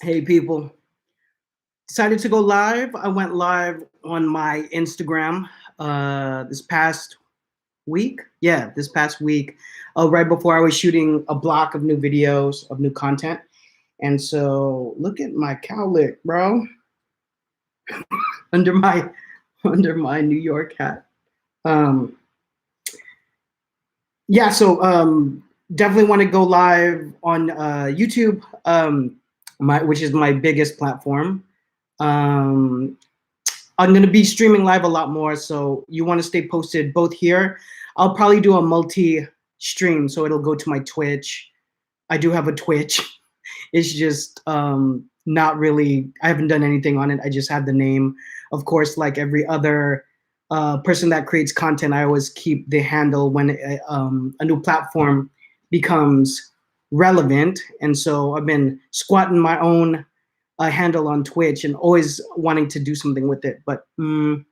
Hey people, decided to go live. I went live on my Instagram this past week. Yeah, this past week, right before I was shooting a block of new videos of new content. And so look at my cowlick, bro, under my New York hat. Um, yeah, so definitely want to go live on YouTube, which is my biggest platform. I'm going to be streaming live a lot more, so you want to stay posted both here. I'll probably do a multi-stream, so it'll go to my Twitch. I do have a Twitch. It's just not really, I haven't done anything on it. I just have the name. Of course, like every other person that creates content, I always keep the handle when a new platform becomes relevant. And so I've been squatting my own handle on Twitch and always wanting to do something with it. But I'm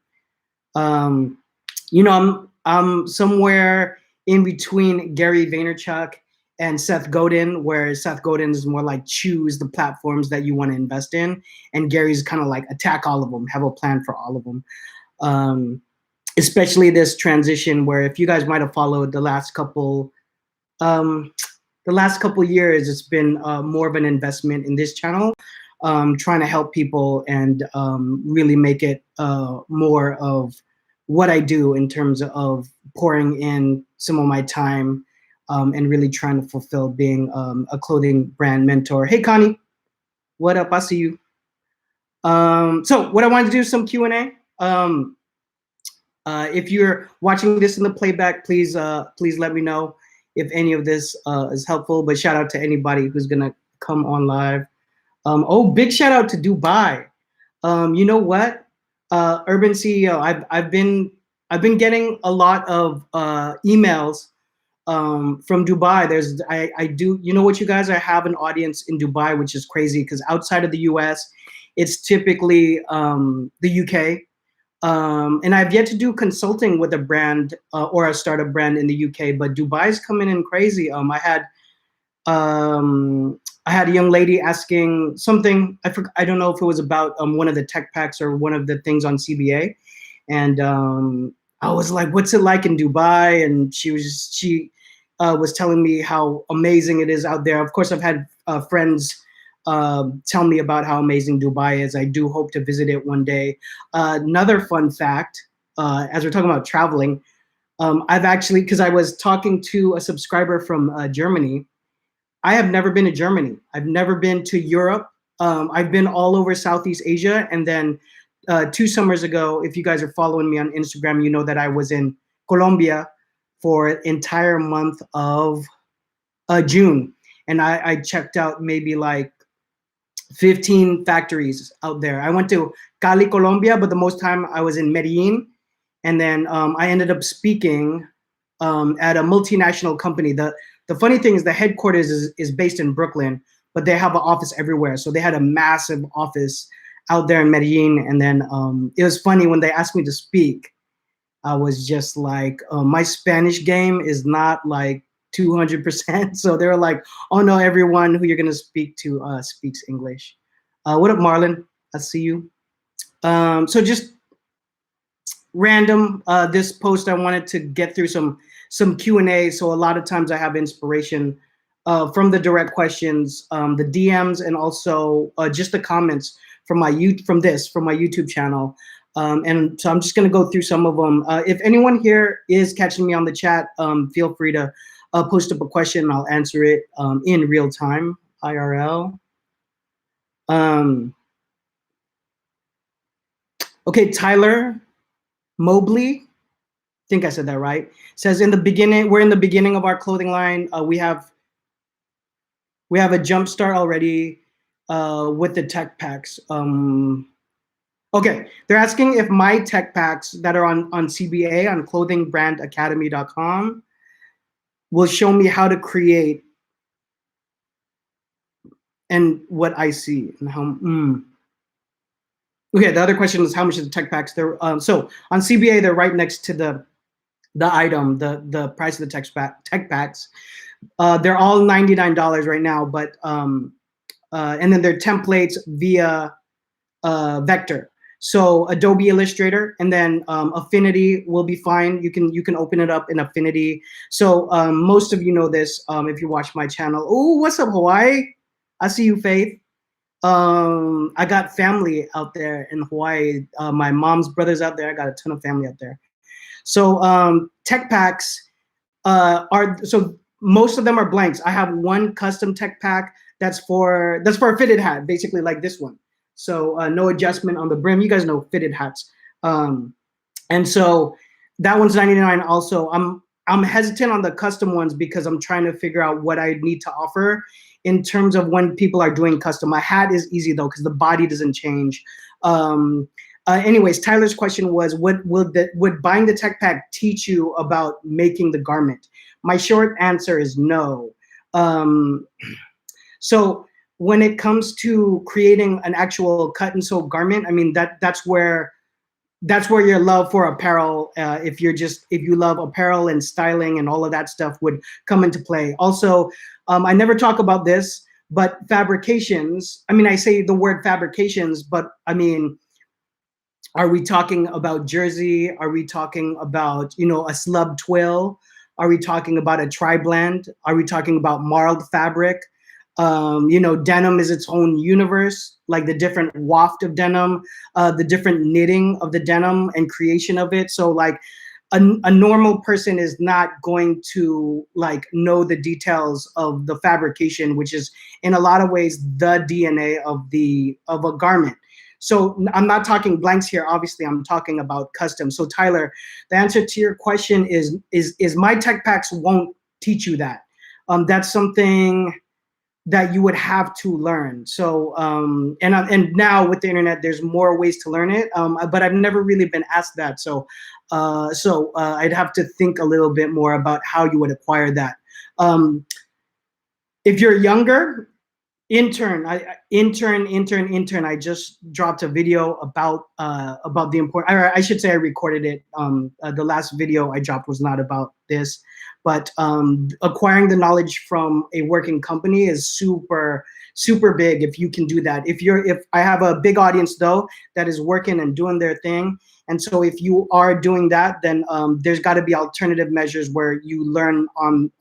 somewhere in between Gary Vaynerchuk and Seth Godin, where Seth Godin is more like choose the platforms that you want to invest in, and Gary's kind of like attack all of them, have a plan for all of them. Especially this transition where, if you guys might have followed the last couple years, it's been more of an investment in this channel, trying to help people and really make it more of what I do in terms of pouring in some of my time and really trying to fulfill being a clothing brand mentor. Hey, Connie, what up? I see you. So what I wanted to do is some Q&A. If you're watching this in the playback, please let me know if any of this is helpful. But shout out to anybody who's gonna come on live. Oh, big shout out to Dubai. You know what? Urban CEO, I've been getting a lot of emails from Dubai. I do, you know what, you guys, I have an audience in Dubai, which is crazy because outside of the US, it's typically the UK. And I've yet to do consulting with a brand or a startup brand in the UK, but Dubai's coming in crazy. I had a young lady asking something. I don't know if it was about one of the tech packs or one of the things on CBA, and I was like, "What's it like in Dubai?" And she was telling me how amazing it is out there. Of course, I've had friends tell me about how amazing Dubai is. I do hope to visit it one day. Another fun fact, as we're talking about traveling, I've actually, because I was talking to a subscriber from Germany. I have never been to Germany. I've never been to Europe. I've been all over Southeast Asia. And then 2 summers ago, if you guys are following me on Instagram, you know that I was in Colombia for an entire month of June. And I checked out maybe like 15 factories out there. I went to Cali, Colombia, but the most time I was in Medellin. And then I ended up speaking at a multinational company. The funny thing is the headquarters is based in Brooklyn, but they have an office everywhere. So they had a massive office out there in Medellin. And then it was funny when they asked me to speak, I was just like, my Spanish game is not like 200%. So they were like, oh no, everyone who you're gonna speak to speaks English. What up, Marlon? I see you. So just random, this post, I wanted to get through some Q&A. So a lot of times I have inspiration from the direct questions, the DMs, and also just the comments from my YouTube channel. And so I'm just gonna go through some of them. If anyone here is catching me on the chat, feel free to post up a question and I'll answer it in real time, IRL. Okay, Tyler Mobley, I think I said that right, says we're in the beginning of our clothing line. We have a jump start already with the tech packs. Okay, they're asking if my tech packs that are on CBA, on clothingbrandacademy.com, will show me how to create and what I see and how. Okay, the other question is how much is the tech packs? They're so on CBA, they're right next to the item, the price of the tech packs. They're all $99 right now, but and then they're templates via vector. So Adobe Illustrator, and then Affinity will be fine. You can open it up in Affinity. So most of you know this if you watch my channel. Oh, what's up, Hawaii? I see you, Faith. I got family out there in Hawaii. My mom's brother's out there. I got a ton of family out there. So tech packs so most of them are blanks. I have one custom tech pack that's for a fitted hat, basically like this one. So no adjustment on the brim. You guys know fitted hats. And so that one's 99 also. I'm hesitant on the custom ones because I'm trying to figure out what I need to offer in terms of when people are doing custom. My hat is easy though because the body doesn't change. Anyways, Tyler's question was, would buying the tech pack teach you about making the garment? My short answer is no. So when it comes to creating an actual cut and sew garment, I mean that's where your love for apparel, if you love apparel and styling and all of that stuff, would come into play. Also, I never talk about this, but fabrications. I mean, I say the word fabrications, but I mean, are we talking about jersey? Are we talking about, a slub twill? Are we talking about a tri-blend? Are we talking about marled fabric? Denim is its own universe, like the different waft of denim, the different knitting of the denim and creation of it. So like a normal person is not going to like know the details of the fabrication, which is in a lot of ways the DNA of a garment. So I'm not talking blanks here. Obviously, I'm talking about custom. So Tyler, the answer to your question is my tech packs won't teach you that. That's something that you would have to learn. So and now with the internet, there's more ways to learn it. But I've never really been asked that. So I'd have to think a little bit more about how you would acquire that. If you're younger, intern. I just dropped a video about the important. I should say I recorded it. The last video I dropped was not about this, but acquiring the knowledge from a working company is super big if you can do that. If I have a big audience though that is working and doing their thing, and so if you are doing that, then there's got to be alternative measures where you learn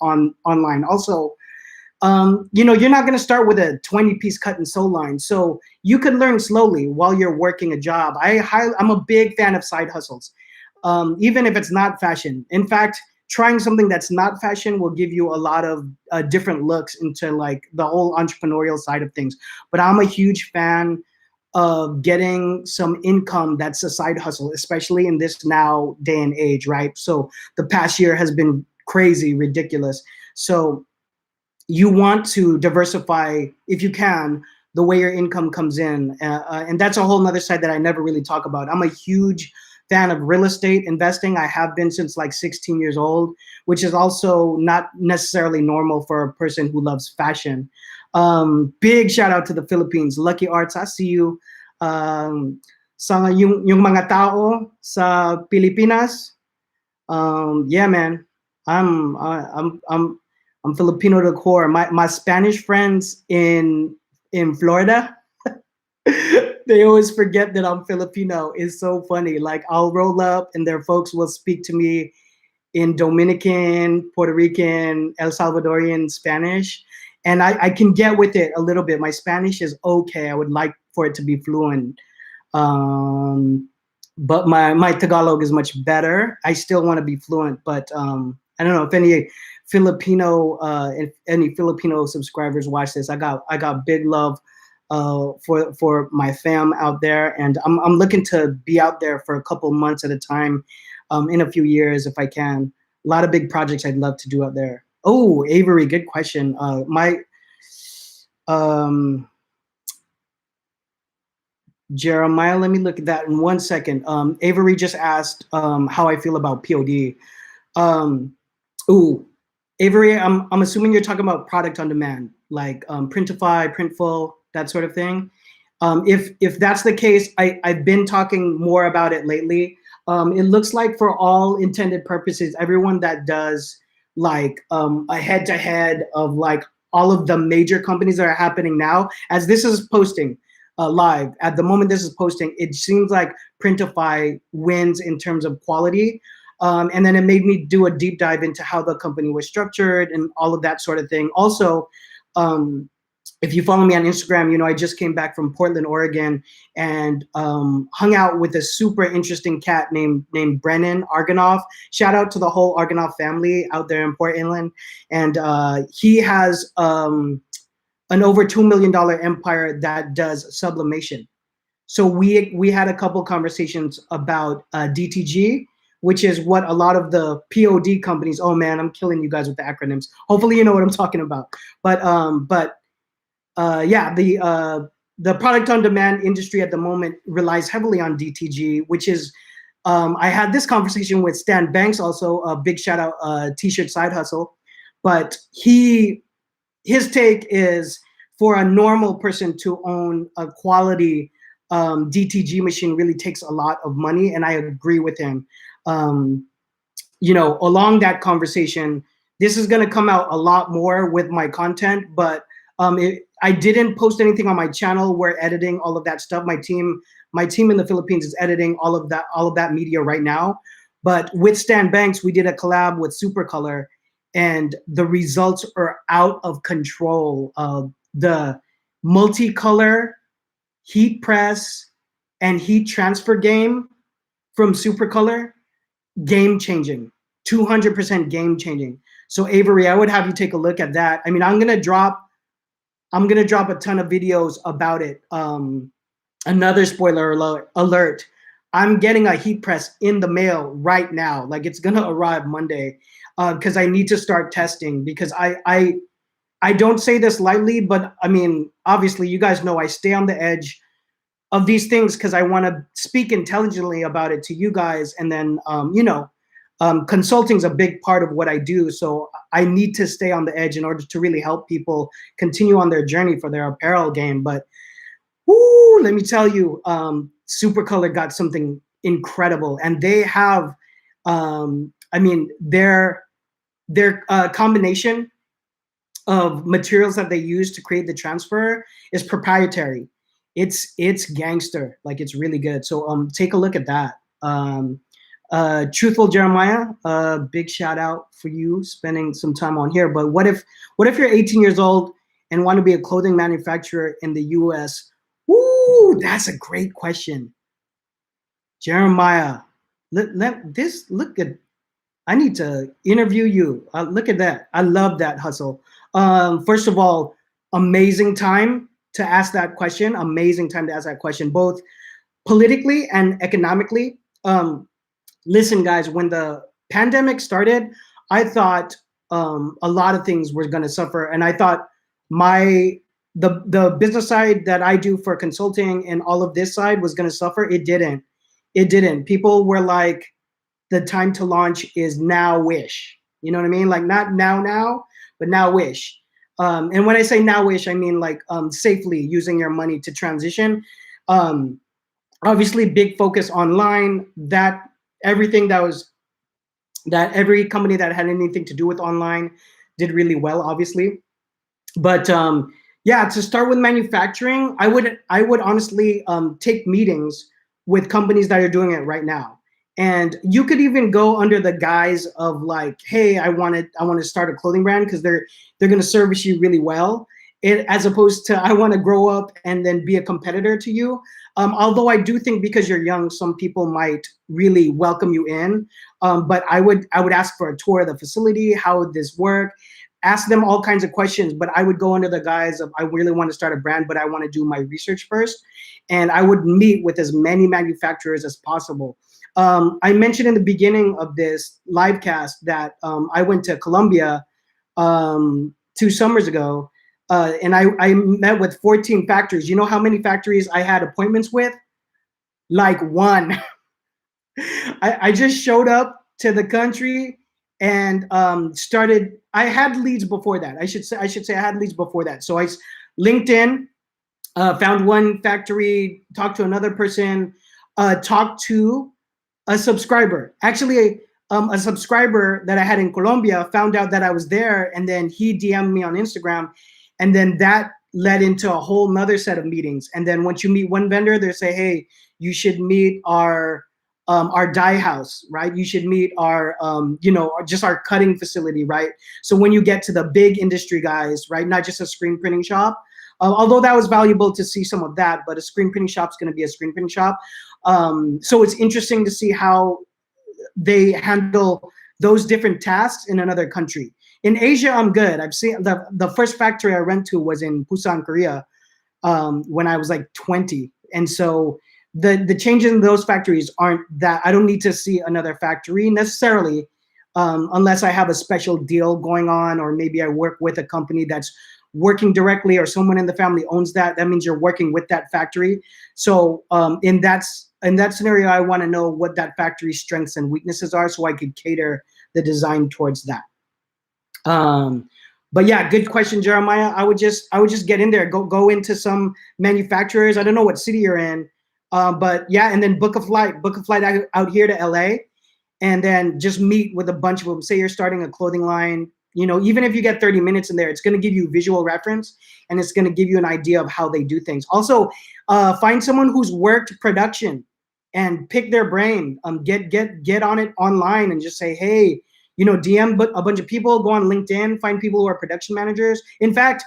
online. Also, you're not going to start with a 20-piece cut and sew line. So you can learn slowly while you're working a job. I'm a big fan of side hustles, even if it's not fashion. In fact, trying something that's not fashion will give you a lot of different looks into like the whole entrepreneurial side of things. But I'm a huge fan of getting some income that's a side hustle, especially in this now day and age, right? So the past year has been crazy, ridiculous. So you want to diversify, if you can, the way your income comes in. And that's a whole nother side that I never really talk about. I'm a huge fan of real estate investing. I have been since like 16 years old, which is also not necessarily normal for a person who loves fashion. Big shout out to the Philippines. Lucky Arts, I see you. Sa yung mga tao sa Pilipinas. Yeah, man. I'm Filipino to the core. My Spanish friends in Florida, they always forget that I'm Filipino. It's so funny. Like I'll roll up and their folks will speak to me in Dominican, Puerto Rican, El Salvadorian Spanish. And I can get with it a little bit. My Spanish is okay. I would like for it to be fluent. But my Tagalog is much better. I still want to be fluent, but I don't know if any Filipino subscribers watch this. I got big love for my fam out there, and I'm looking to be out there for a couple months at a time, in a few years if I can. A lot of big projects I'd love to do out there. Oh, Avery, good question. Jeremiah, let me look at that in 1 second. Avery just asked how I feel about POD. Ooh, Avery, I'm assuming you're talking about product on demand, like Printify, Printful, that sort of thing. If that's the case, I've been talking more about it lately. It looks like for all intended purposes, everyone that does like a head-to-head of like all of the major companies that are happening now. As this is posting live, at the moment this is posting, it seems like Printify wins in terms of quality. And then it made me do a deep dive into how the company was structured and all of that sort of thing. Also, if you follow me on Instagram, you know, I just came back from Portland, Oregon, and hung out with a super interesting cat named Brennan Argonoff. Shout out to the whole Argonoff family out there in Portland. And he has an over $2 million empire that does sublimation. So we had a couple conversations about DTG, which is what a lot of the POD companies. Oh man, I'm killing you guys with the acronyms. Hopefully you know what I'm talking about. But yeah, the product on demand industry at the moment relies heavily on DTG, which is, I had this conversation with Stan Banks, also a big shout out, T-shirt side hustle, but his take is for a normal person to own a quality DTG machine really takes a lot of money, and I agree with him. You know, along that conversation, this is going to come out a lot more with my content, but I didn't post anything on my channel. We're editing all of that stuff. My team in the Philippines is editing all of that media right now. But with Stan Banks, we did a collab with Supercolor, and the results are out of control. The multicolor heat press and heat transfer game from Supercolor, game changing, 200% game changing. So Avery, I would have you take a look at that. I mean, I'm gonna drop a ton of videos about it. Another spoiler alert, I'm getting a heat press in the mail right now. Like, it's gonna arrive Monday, because I need to start testing, because I don't say this lightly, but I mean, obviously you guys know I stay on the edge of these things because I want to speak intelligently about it to you guys. And then, you know, consulting is a big part of what I do. So I need to stay on the edge in order to really help people continue on their journey for their apparel game. But whoo, let me tell you, Supercolor got something incredible. And they have, I mean, their combination of materials that they use to create the transfer is proprietary. It's gangster, like it's really good. So take a look at that. Truthful Jeremiah, big shout out for you spending some time on here. But what if you're 18 years old and want to be a clothing manufacturer in the US? Woo, that's a great question. Jeremiah, look at, I need to interview you. Look at that. I love that hustle. First of all, amazing time to ask that question. Amazing time to ask that question, both politically and economically. Listen, guys, when the pandemic started, I thought a lot of things were going to suffer, and I thought the business side that I do for consulting and all of this side was going to suffer. It didn't. It didn't. People were like, the time to launch is now-ish. You know what I mean? Like, not now, but now-ish. And when I say now-ish, I mean like safely using your money to transition. Obviously, big focus online. That everything that every company that had anything to do with online did really well, obviously. But yeah, to start with manufacturing, I would honestly take meetings with companies that are doing it right now. And you could even go under the guise of like, hey, I want to start a clothing brand because they're going to service you really well, as opposed to I want to grow up and then be a competitor to you. Although I do think because you're young, some people might really welcome you in. But I would ask for a tour of the facility. How would this work? Ask them all kinds of questions. But I would go under the guise of I really want to start a brand, but I want to do my research first. And I would meet with as many manufacturers as possible. I mentioned in the beginning of this live cast that I went to Colombia 2 summers ago, and I met with 14 factories. You know how many factories I had appointments with? Like one. I just showed up to the country and started. I had leads before that. I should say I had leads before that. So I LinkedIn, found one factory, talked to another person, talked to a subscriber. Actually, a subscriber that I had in Colombia found out that I was there, and then he DM'd me on Instagram, and then that led into a whole nother set of meetings. And then once you meet one vendor, they say, hey, you should meet our dye house, right? You should meet our, just our cutting facility, right? So when you get to the big industry guys, right, not just a screen printing shop, although that was valuable to see some of that, but a screen printing shop is going to be a screen printing shop. So it's interesting to see how they handle those different tasks in another country. In Asia, I'm good. I've seen the first factory I went to was in Busan, Korea, when I was like 20. And so the changes in those factories aren't that, I don't need to see another factory necessarily, unless I have a special deal going on, or maybe I work with a company that's working directly, or someone in the family owns that. That means you're working with that factory. So in that scenario, I want to know what that factory's strengths and weaknesses are, so I could cater the design towards that. But yeah, good question, Jeremiah. I would just get in there, go into some manufacturers. I don't know what city you're in, but yeah, and then book a flight out here to LA, and then just meet with a bunch of them. Say you're starting a clothing line, even if you get 30 minutes in there, it's going to give you visual reference, and it's going to give you an idea of how they do things. Also, find someone who's worked production and pick their brain. Get on it online and just say, hey, DM a bunch of people, go on LinkedIn, find people who are production managers. In fact,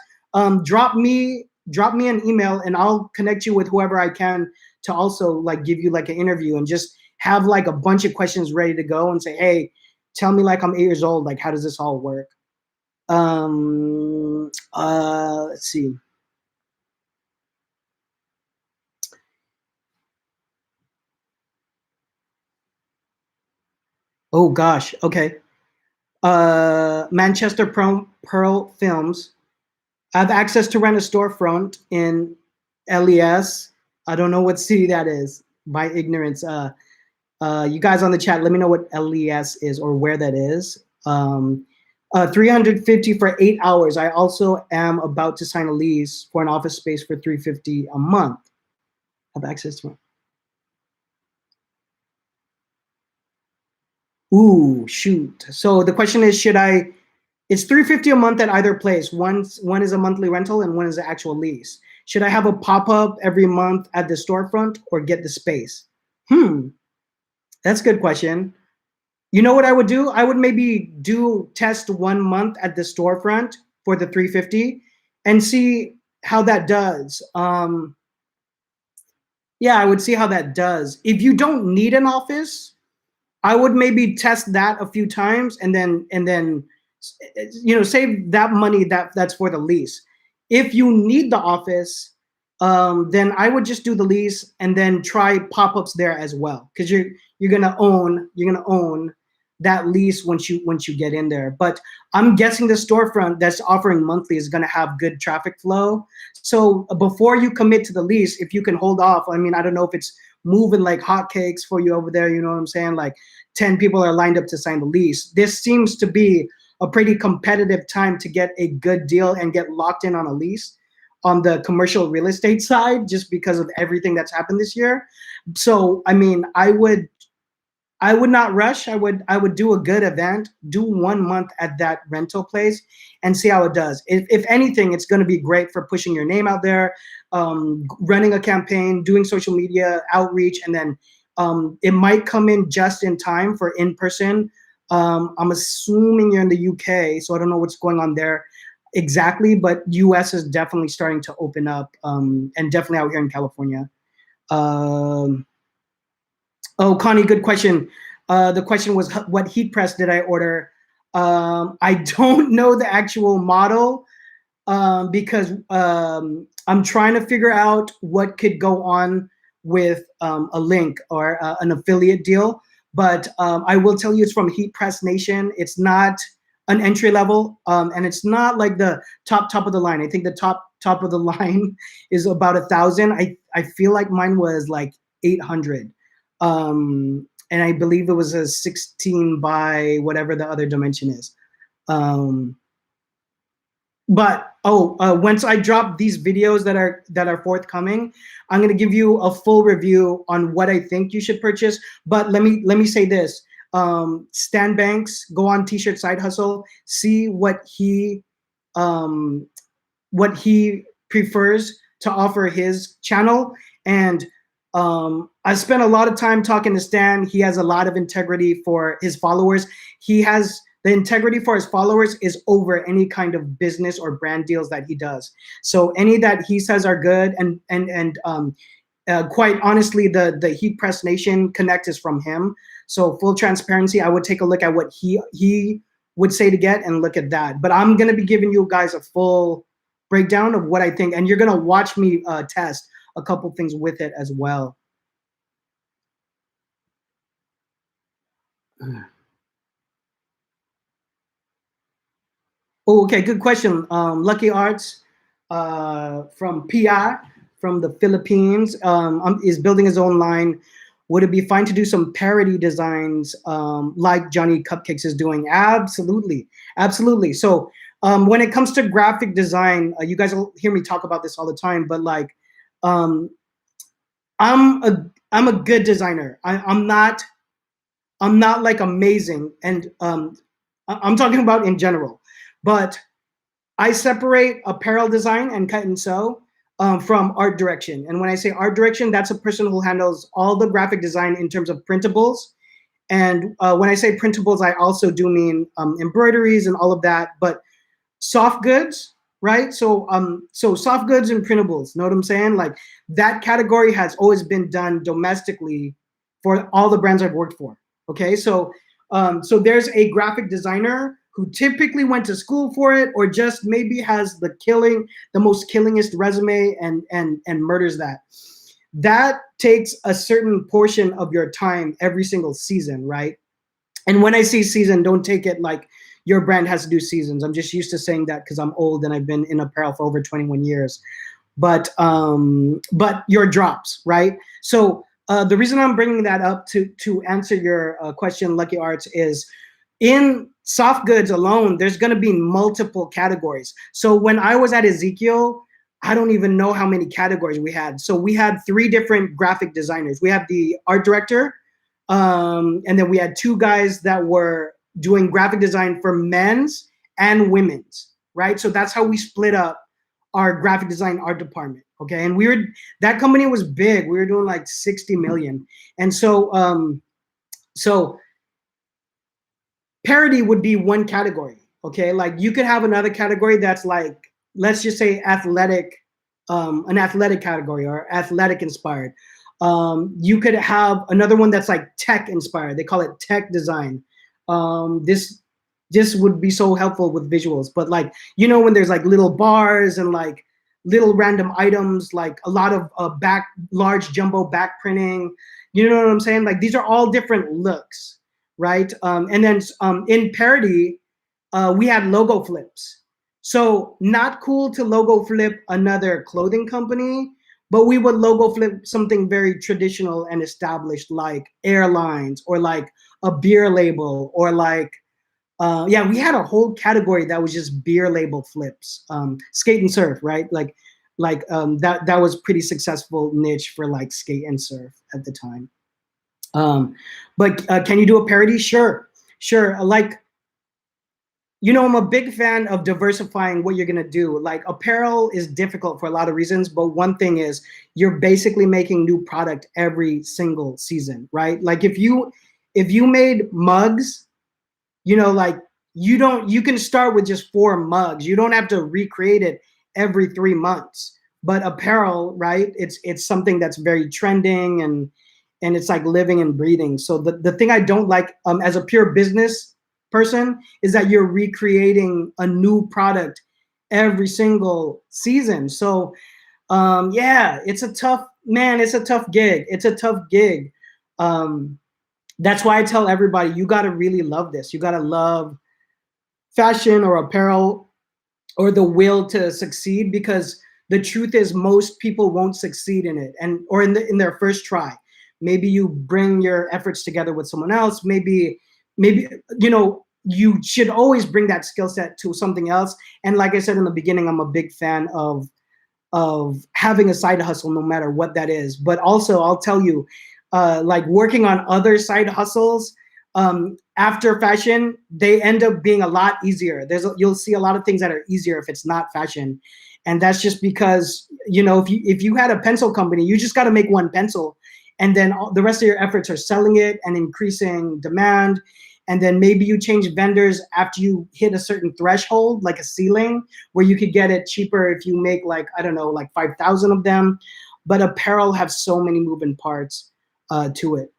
drop me an email, and I'll connect you with whoever I can to also like give you like an interview, and just have like a bunch of questions ready to go, and say, hey, tell me, like, I'm 8 years old, like, how does this all work? Let's see. Oh gosh, okay. Manchester Pearl Films. I have access to rent a storefront in LES. I don't know what city that is, by ignorance. You guys on the chat, let me know what LES is or where that is. 350 for 8 hours. I also am about to sign a lease for an office space for 350 a month. Have access to it. Ooh, shoot. So the question is, it's 350 a month at either place. One is a monthly rental and one is an actual lease. Should I have a pop-up every month at the storefront, or get the space? That's a good question. You know what I would do? I would maybe test 1 month at the storefront for the 350 and see how that does. Yeah, I would see how that does. If you don't need an office, I would maybe test that a few times, and then save that money that's for the lease. If you need the office, then I would just do the lease and then try pop-ups there as well, because you're gonna own that lease once you get in there. But I'm guessing the storefront that's offering monthly is gonna have good traffic flow. So before you commit to the lease, if you can hold off, I mean, I don't know if it's moving like hotcakes for you over there, you know what I'm saying? Like 10 people are lined up to sign the lease. This seems to be a pretty competitive time to get a good deal and get locked in on a lease on the commercial real estate side, just because of everything that's happened this year. So, I mean, I would not rush. I would do a good event, do 1 month at that rental place, and see how it does. If anything, it's going to be great for pushing your name out there, running a campaign, doing social media outreach, and then it might come in just in time for in-person. I'm assuming you're in the UK, so I don't know what's going on there exactly, but US is definitely starting to open up, and definitely out here in California. Oh, Connie, good question. The question was, what heat press did I order? I don't know the actual model, because I'm trying to figure out what could go on with a link or an affiliate deal. But I will tell you, it's from Heat Press Nation. It's not an entry level, and it's not like the top of the line. I think the top of the line is about 1,000. I feel like mine was like 800, and I believe it was a 16 by whatever the other dimension is. But once I drop these videos that are forthcoming, I'm going to give you a full review on what I think you should purchase. But let me say this. Stan Banks, go on T-shirt Side Hustle, see um, what he prefers to offer his channel. And I spent a lot of time talking to Stan. He has a lot of integrity for his followers. He has the integrity for his followers is over any kind of business or brand deals that he does. So any that he says are good, and quite honestly, the Heat Press Nation Connect is from him. So full transparency, I would take a look at what he would say to get and look at that. But I'm gonna be giving you guys a full breakdown of what I think, and you're gonna watch me test a couple things with it as well. Oh, okay, good question. Lucky Arts from PI from the Philippines is building his own line. Would it be fine to do some parody designs like Johnny Cupcakes is doing? Absolutely, absolutely. So when it comes to graphic design, you guys will hear me talk about this all the time, but like um, I'm a good designer. I'm not like amazing, and I'm talking about in general, but I separate apparel design and cut and sew from art direction. And when I say art direction, that's a person who handles all the graphic design in terms of printables. And when I say printables, I also do mean embroideries and all of that. But soft goods, right? So soft goods and printables, know what I'm saying? Like that category has always been done domestically for all the brands I've worked for. Okay, so there's a graphic designer who typically went to school for it, or just maybe has the most killingest resume and murders that. That takes a certain portion of your time every single season, right? And when I say season, don't take it like your brand has to do seasons. I'm just used to saying that because I'm old and I've been in apparel for over 21 years. But your drops, right? So the reason I'm bringing that up to answer your question, Lucky Arts, is in soft goods alone, there's going to be multiple categories. So when I was at Ezekiel, I don't even know how many categories we had. So we had 3 different graphic designers. We have the art director, and then we had 2 guys that were doing graphic design for men's and women's, right? So that's how we split up our graphic design art department. Okay, and that company was big. We were doing like 60 million, and so parody would be one category. Okay, like you could have another category that's like, let's just say athletic, an athletic category or athletic inspired. You could have another one that's like tech inspired. They call it tech design. This would be so helpful with visuals, but like, you know, when there's like little bars and like little random items, like a lot of large jumbo back printing, you know what I'm saying? Like these are all different looks, right? And then in parody, we had logo flips. So not cool to logo flip another clothing company, but we would logo flip something very traditional and established, like airlines or like a beer label, or like yeah, we had a whole category that was just beer label flips. Skate and surf, right? Like that was pretty successful niche for like skate and surf at the time. But can you do a parody? Sure. Like, you know, I'm a big fan of diversifying what you're gonna do. Like apparel is difficult for a lot of reasons, but one thing is you're basically making new product every single season, right? Like if you made mugs, you know, like you can start with just 4 mugs. You don't have to recreate it every 3 months. But apparel, right? It's something that's very trending, and it's like living and breathing. So the thing I don't like as a pure business person is that you're recreating a new product every single season. So yeah, it's a tough gig. It's a tough gig. That's why I tell everybody, you got to really love this. You got to love fashion or apparel, or the will to succeed, because the truth is most people won't succeed in it, or in their first try. Maybe you bring your efforts together with someone else. Maybe you know, you should always bring that skill set to something else. And like I said in the beginning, I'm a big fan of having a side hustle, no matter what that is. But also, I'll tell you, like working on other side hustles, after fashion, they end up being a lot easier. You'll see a lot of things that are easier if it's not fashion. And that's just because, you know, if you had a pencil company, you just got to make one pencil, and then the rest of your efforts are selling it and increasing demand. And then maybe you change vendors after you hit a certain threshold, like a ceiling, where you could get it cheaper if you make, like, I don't know, like 5,000 of them. But apparel has so many moving parts to it.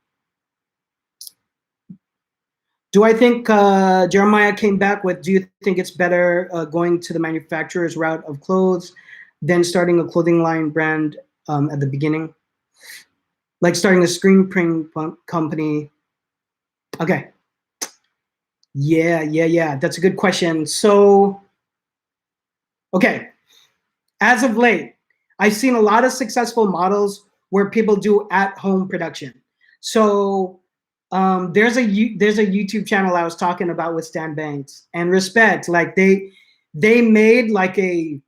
Do I think Jeremiah came back with, do you think it's better going to the manufacturer's route of clothes than starting a clothing line brand at the beginning? Like starting a screen print company. Okay. Yeah. That's a good question. So, okay. As of late, I've seen a lot of successful models where people do at-home production. So there's a YouTube channel I was talking about with Stan Banks, and respect, like they made like a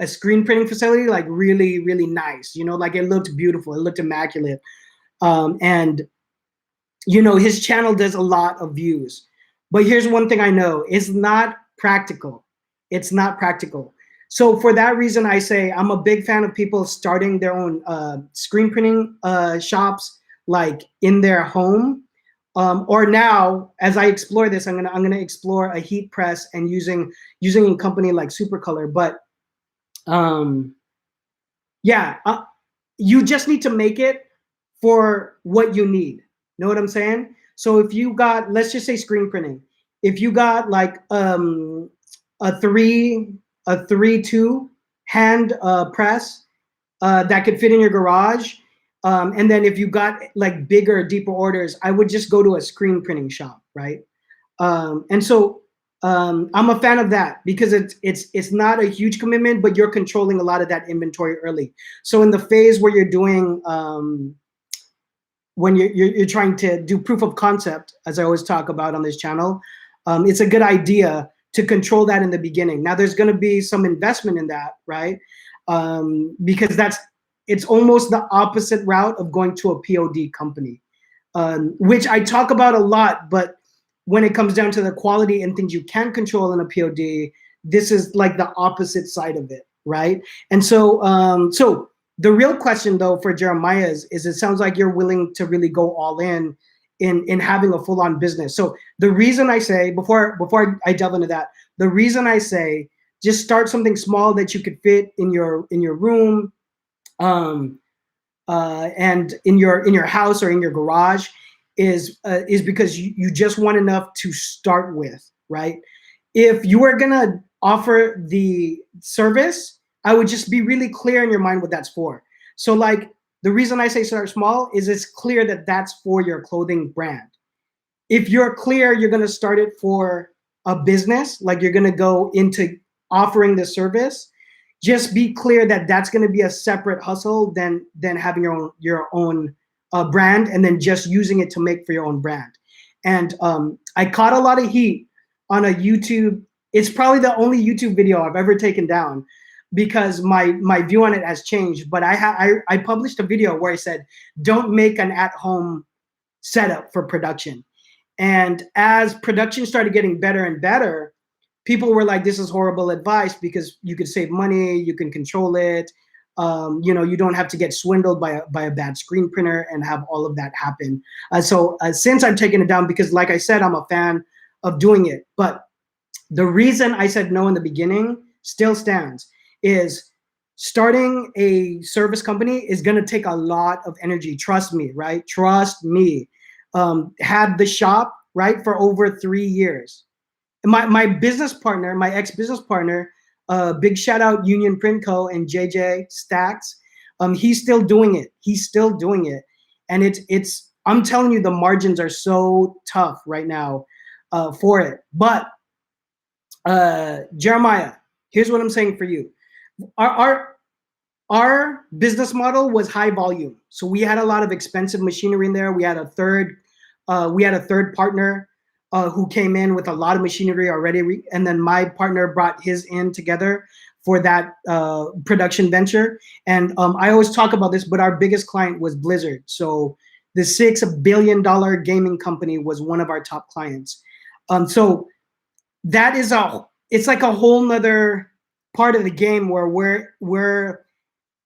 screen printing facility, like really, really nice, you know, like it looked beautiful, it looked immaculate. And you know, his channel does a lot of views. But here's one thing I know, it's not practical. It's not practical. So for that reason, I say I'm a big fan of people starting their own screen printing shops, like in their home. Or now, as I explore this, I'm gonna explore a heat press and using a company like Supercolor. But yeah, you just need to make it for what you need. Know what I'm saying? So if you got, let's just say screen printing, if you got like a 3-2 hand press that could fit in your garage, and then if you got like bigger, deeper orders, I would just go to a screen printing shop, right? And so I'm a fan of that because it's not a huge commitment, but you're controlling a lot of that inventory early. So in the phase where you're doing when you're trying to do proof of concept, as I always talk about on this channel, it's a good idea to control that in the beginning. Now there's going to be some investment in that, right? Because it's almost the opposite route of going to a POD company, which I talk about a lot, but when it comes down to the quality and things you can control in a POD, this is like the opposite side of it, right? And so, so the real question though for Jeremiah is it sounds like you're willing to really go all in having a full-on business. So the reason I say, before I delve into that, the reason I say just start something small that you could fit in your room, and in your house or in your garage, is because you just want enough to start with, right? If you are gonna offer the service, I would just be really clear in your mind what that's for. So like the reason I say start small is it's clear that that's for your clothing brand. If you're clear you're gonna start it for a business, like you're gonna go into offering the service, just be clear that that's gonna be a separate hustle than having your own brand and then just using it to make for your own brand. And I caught a lot of heat on a YouTube. It's probably the only YouTube video I've ever taken down because my view on it has changed. But I published a video where I said, don't make an at-home setup for production. And as production started getting better and better, people were like, this is horrible advice because you could save money, you can control it. You know, you don't have to get swindled by a bad screen printer and have all of that happen. So since I've taken it down, because like I said, I'm a fan of doing it. But the reason I said no in the beginning still stands, is starting a service company is going to take a lot of energy. Trust me, right? Trust me. Had the shop, right, for over 3 years. My business partner, my ex-business partner, big shout out Union Print Co. and JJ Stacks. He's still doing it. He's still doing it. And it's I'm telling you, the margins are so tough right now for it. But Jeremiah, here's what I'm saying for you. Our business model was high volume. So we had a lot of expensive machinery in there. We had a third partner who came in with a lot of machinery already. And then my partner brought his in together for that production venture. And I always talk about this, but our biggest client was Blizzard. So the $6 billion gaming company was one of our top clients. So that is it's like a whole nother part of the game where we're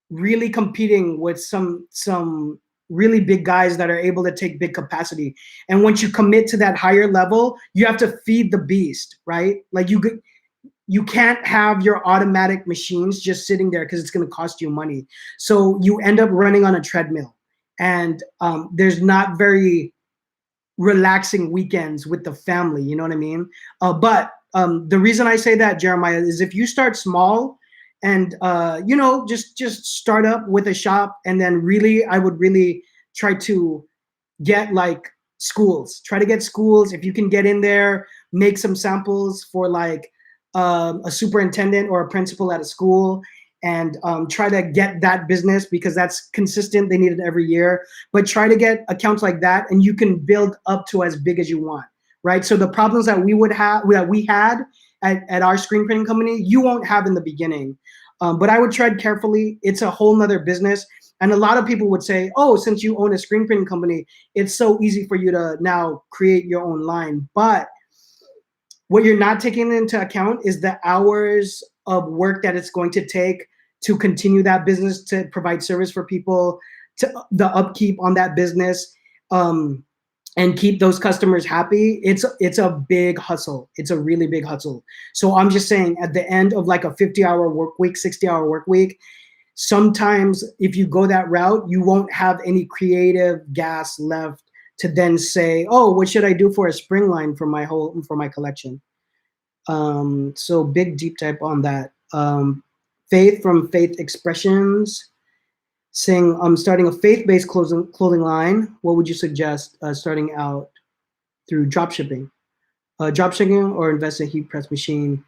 really competing with some really big guys that are able to take big capacity. And once you commit to that higher level, you have to feed the beast, right? Like you can't have your automatic machines just sitting there because it's going to cost you money. So you end up running on a treadmill, and there's not very relaxing weekends with the family. You know what I mean? But the reason I say that, Jeremiah, is if you start small and you know, just start up with a shop, and then really, I would really try to get like schools. Try to get schools. If you can get in there, make some samples for like a superintendent or a principal at a school, and try to get that business, because that's consistent. They need it every year. But try to get accounts like that, and you can build up to as big as you want, right? So the problems that we had at our screen printing company, you won't have in the beginning. But I would tread carefully. It's a whole nother business. And a lot of people would say, oh, since you own a screen printing company, it's so easy for you to now create your own line. But what you're not taking into account is the hours of work that it's going to take to continue that business, to provide service for people, to the upkeep on that business, and keep those customers happy. It's a big hustle. It's a really big hustle. So I'm just saying, at the end of like a 50-hour work week, 60-hour work week, sometimes if you go that route, you won't have any creative gas left to then say, oh, what should I do for a spring line for my collection? So big deep dive on that. Faith from Faith Expressions saying, I'm starting a faith-based clothing line. What would you suggest starting out through dropshipping? Dropshipping or invest in a heat press machine?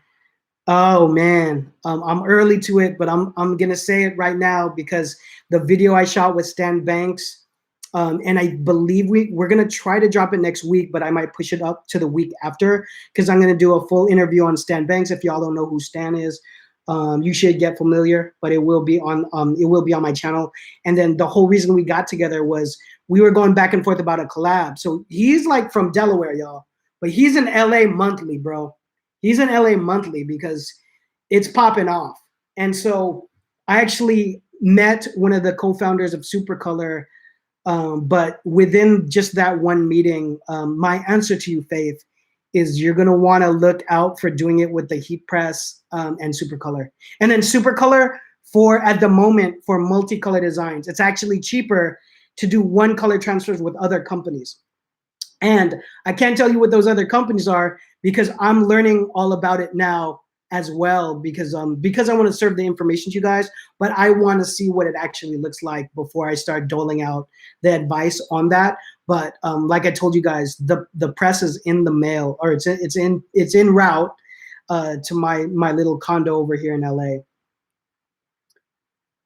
Oh man, I'm early to it, but I'm gonna say it right now because the video I shot with Stan Banks, and I believe we're gonna try to drop it next week, but I might push it up to the week after, because I'm gonna do a full interview on Stan Banks. If y'all don't know who Stan is, you should get familiar, but it will be on my channel. And then the whole reason we got together was we were going back and forth about a collab. So he's like from Delaware, y'all, but he's in LA monthly, bro. He's in LA monthly because it's popping off. And so I actually met one of the co-founders of Supercolor, but within just that one meeting, my answer to you, Faith, is you're gonna wanna look out for doing it with the heat press and Supercolor. And then Supercolor, at the moment, for multicolor designs, it's actually cheaper to do one color transfers with other companies. And I can't tell you what those other companies are because I'm learning all about it now as well, because I want to serve the information to you guys, but I want to see what it actually looks like before I start doling out the advice on that. But like I told you guys, the press is in the mail, or it's en route to my little condo over here in LA.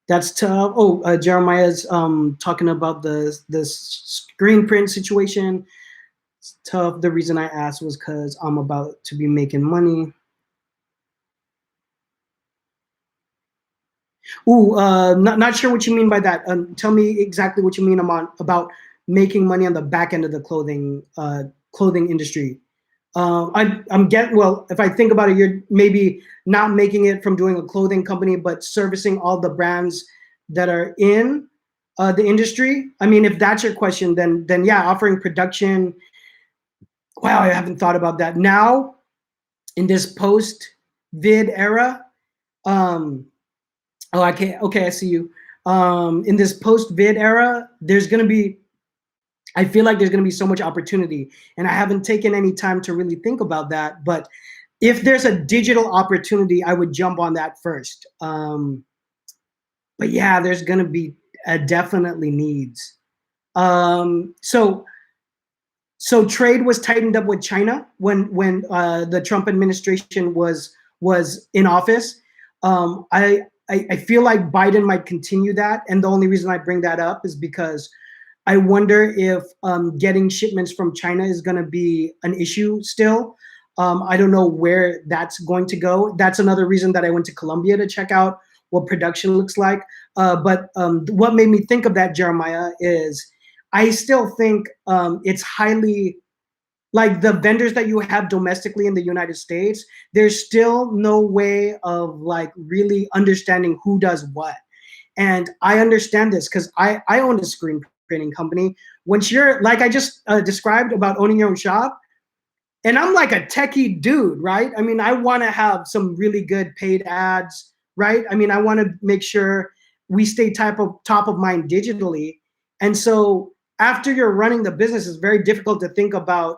That's tough. Oh, Jeremiah's talking about the screen print situation. It's tough. The reason I asked was because I'm about to be making money. Ooh, not sure what you mean by that. Tell me exactly what you mean about making money on the back end of the clothing industry. Well, if I think about it, you're maybe not making it from doing a clothing company, but servicing all the brands that are in the industry. I mean, if that's your question, then yeah, offering production. Wow, I haven't thought about that. Now, in this post-vid era, oh, I can't. Okay, I see you. In this post-vid era, I feel like there's gonna be so much opportunity, and I haven't taken any time to really think about that. But if there's a digital opportunity, I would jump on that first. But yeah, there's gonna be definitely needs. So trade was tightened up with China when the Trump administration was in office. I feel like Biden might continue that, and the only reason I bring that up is because I wonder if getting shipments from China is going to be an issue still. I don't know where that's going to go. That's another reason that I went to Colombia to check out what production looks like. But what made me think of that, Jeremiah, is I still think it's highly, like the vendors that you have domestically in the United States, there's still no way of like really understanding who does what. And I understand this because I own a screen printing company. Once you're, like I just described about owning your own shop, and I'm like a techie dude, right? I mean, I want to have some really good paid ads, right? I mean, I want to make sure we stay top of mind digitally. And so after you're running the business, it's very difficult to think about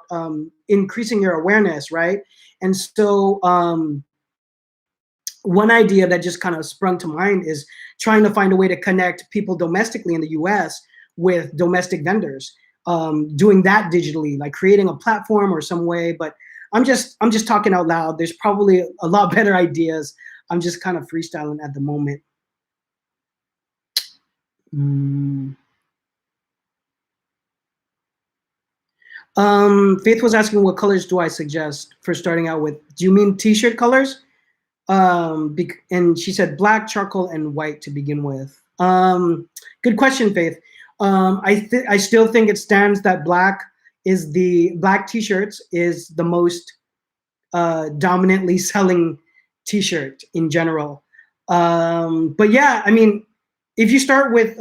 increasing your awareness, right? And so one idea that just kind of sprung to mind is trying to find a way to connect people domestically in the US with domestic vendors, doing that digitally, like creating a platform or some way. But I'm just talking out loud. There's probably a lot better ideas. I'm just kind of freestyling at the moment. Faith was asking, what colors do I suggest for starting out with? Do you mean t-shirt colors? And she said black, charcoal, and white to begin with. Good question, Faith. I still think it stands that black t-shirts is the most dominantly selling t-shirt in general. But yeah, I mean, if you start with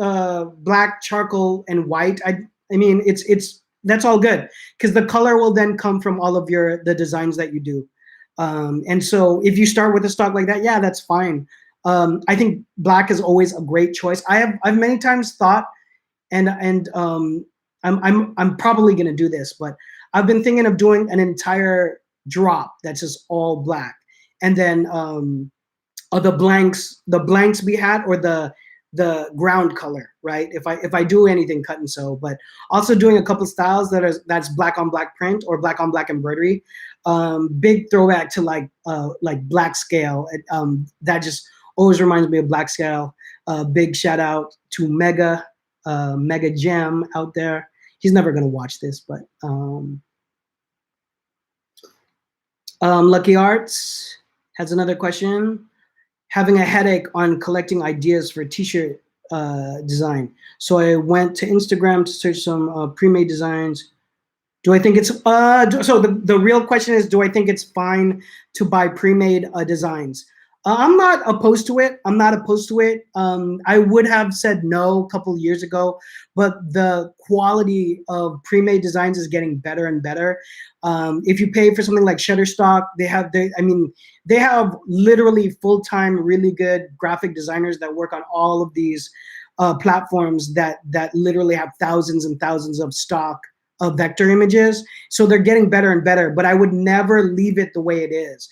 black, charcoal, and white, I mean, it's that's all good because the color will then come from all of the designs that you do. And so if you start with a stock like that, yeah, that's fine. I think black is always a great choice. I've many times thought, and I'm probably gonna do this, but I've been thinking of doing an entire drop that's just all black, and then the blanks be had, or the ground color, right? If I do anything cut and sew, but also doing a couple styles that's black on black print or black on black embroidery. Big throwback to like black scale. That just always reminds me of black scale. Big shout out to Mega Gem out there. He's never gonna watch this, but Lucky Arts has another question. Having a headache on collecting ideas for t-shirt design. So I went to Instagram to search some pre-made designs. Do I think it's, so the real question is, do I think it's fine to buy pre-made designs? I'm not opposed to it. I would have said no a couple of years ago, but the quality of pre-made designs is getting better and better. If you pay for something like Shutterstock, they have literally full-time, really good graphic designers that work on all of these platforms that literally have thousands and thousands of stock of vector images. So they're getting better and better, but I would never leave it the way it is.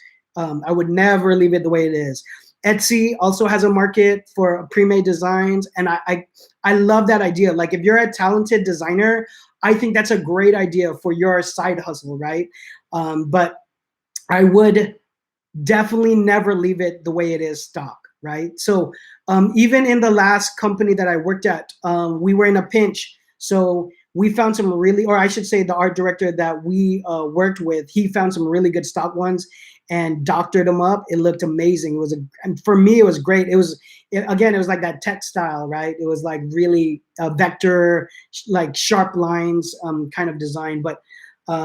Etsy also has a market for pre-made designs, and I love that idea. Like if you're a talented designer, I think that's a great idea for your side hustle, right? But I would definitely never leave it the way it is stock, right? So even in the last company that I worked at, we were in a pinch. So we found some really, or I should say the art director that we worked with, he found some really good stock ones and doctored them up. It looked amazing. And for me, it was great. It was like that textile, right? It was like really vector, like sharp lines kind of design. But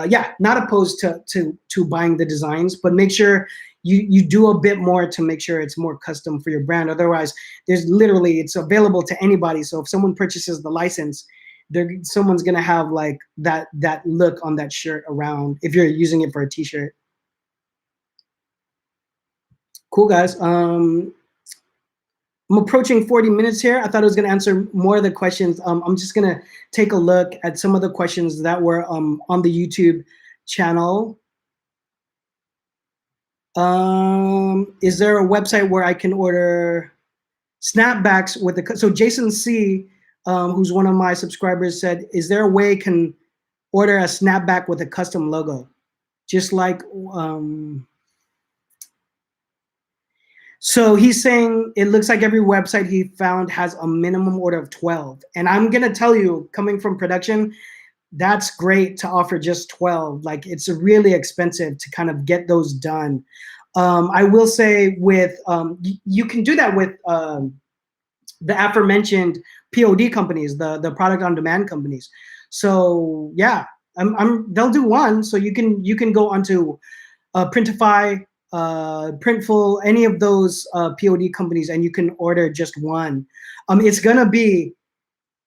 yeah, not opposed to buying the designs, but make sure you do a bit more to make sure it's more custom for your brand. Otherwise, it's available to anybody. So if someone purchases the license, someone's gonna have like that look on that shirt around if you're using it for a t-shirt. Cool, guys. I'm approaching 40 minutes here. I thought I was gonna answer more of the questions. I'm just gonna take a look at some of the questions that were on the YouTube channel. Is there a website where I can order snapbacks with so Jason C, who's one of my subscribers, said, is there a way I can order a snapback with a custom logo? Just like, so he's saying it looks like every website he found has a minimum order of 12. And I'm gonna tell you, coming from production, that's great to offer just 12. Like it's really expensive to kind of get those done. I will say with, you can do that with the aforementioned POD companies, the product on demand companies. So yeah, they'll do one. So you can go onto Printify, Printful, any of those POD companies, and you can order just one. It's gonna be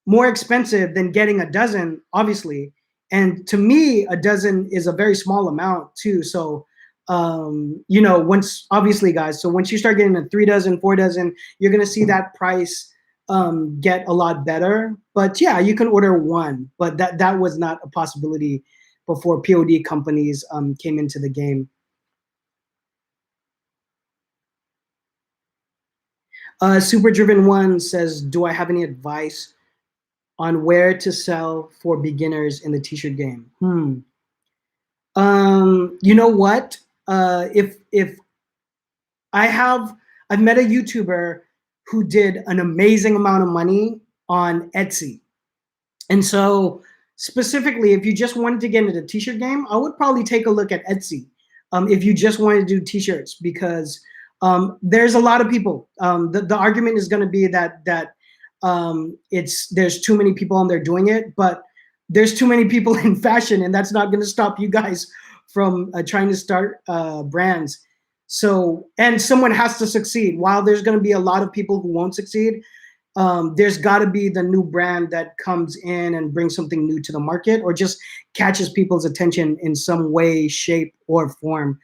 more expensive than getting a dozen, obviously. And to me, a dozen is a very small amount too. So, you know, once, obviously guys, so once you start getting a 3 dozen, 4 dozen, you're gonna see that price get a lot better. But yeah, you can order one, but that was not a possibility before POD companies came into the game. Super Driven One says, do I have any advice on where to sell for beginners in the t-shirt game? You know what? If I've met a YouTuber who did an amazing amount of money on Etsy. And so specifically, if you just wanted to get into the t-shirt game, I would probably take a look at Etsy. If you just want to do t-shirts, because there's a lot of people. The argument is going to be that there's too many people and they're doing it, but there's too many people in fashion, and that's not going to stop you guys from trying to start brands. So, and someone has to succeed. While there's going to be a lot of people who won't succeed, there's got to be the new brand that comes in and brings something new to the market, or just catches people's attention in some way, shape, or form.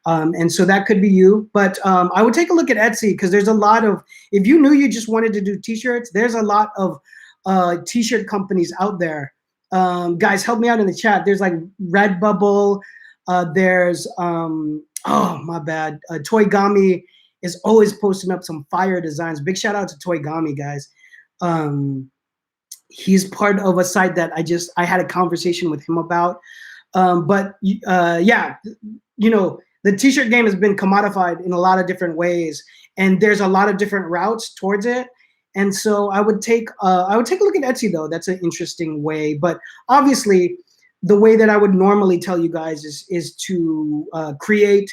And so that could be you. But I would take a look at Etsy, because there's a lot of, if you knew you just wanted to do t-shirts, there's a lot of t-shirt companies out there. Guys, help me out in the chat. There's like Redbubble. There's, oh, my bad. Toygami is always posting up some fire designs. Big shout out to Toygami, guys. He's part of a site that I had a conversation with him about. But yeah, you know, the t-shirt game has been commodified in a lot of different ways, and there's a lot of different routes towards it. And so I would take a look at Etsy, though. That's an interesting way. But obviously, the way that I would normally tell you guys is to create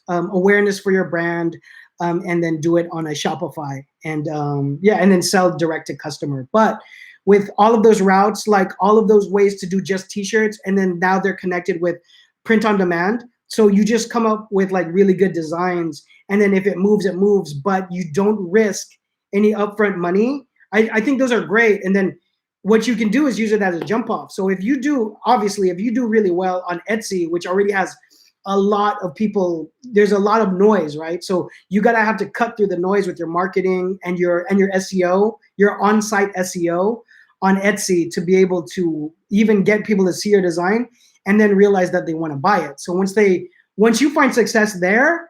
awareness for your brand, and then do it on a Shopify, and yeah, and then sell direct to customer. But with all of those routes, like all of those ways to do just t-shirts, and then now they're connected with print on demand. So you just come up with like really good designs, and then if it moves, it moves, but you don't risk any upfront money. I think those are great. And then what you can do is use it as a jump off. So if you do, obviously, if you do really well on Etsy, which already has a lot of people, there's a lot of noise, right? So you gotta have to cut through the noise with your marketing and your SEO, your on-site SEO on Etsy, to be able to even get people to see your design and then realize that they want to buy it. So once you find success there,